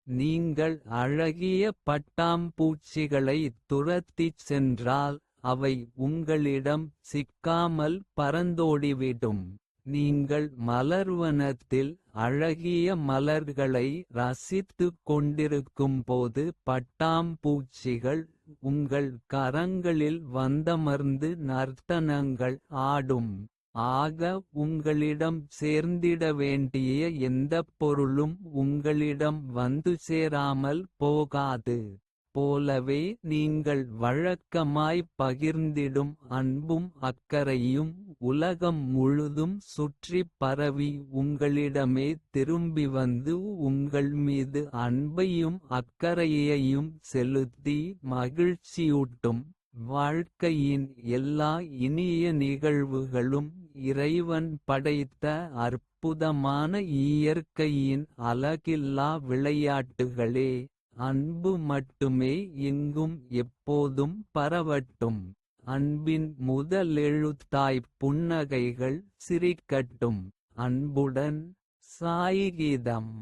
நீங்கள் அழகிய பட்டாம்பூச்சிகளை துரத்திச் சென்றால். அவை உங்களிடம் சிக்காமல் பறந்தோடிவிடும். நீங்கள் மலர்வனத்தில் அழகிய மலர்களை ரசித்துக் கொண்டிருக்கும்போது. பட்டாம்பூச்சிகள் உங்கள் கரங்களில் வந்தமர்ந்து நர்த்தனங்கள் ஆடும். ஆக உங்களிடம் சேர்ந்திட வேண்டிய எந்தப் பொருளும் உங்களிடம் வந்து சேராமல் போகாது. போலவே நீங்கள் வழக்கமாய் பகிர்ந்திடும் அன்பும் அக்கறையும். உலகம் முழுதும் சுற்றிப் பரவி உங்களிடமே திரும்பி வந்து. உங்கள் மீது அன்பையும் அக்கறையையும் செலுத்தி மகிழ்ச்சியூட்டும். வாழ்க்கையின் எல்லா இனிய நிகழ்வுகளும் இறைவன் படைத்த அற்புதமான இயற்கையின் அலகில்லா விளையாட்டுகளே. அன்பு மட்டுமே எங்கும் எப்போதும் பரவட்டும். அன்பின் முதலெழுத்தாய் புன்னகைகள் சிரிக்கட்டும். அன்புடன், சாய்கீதம்.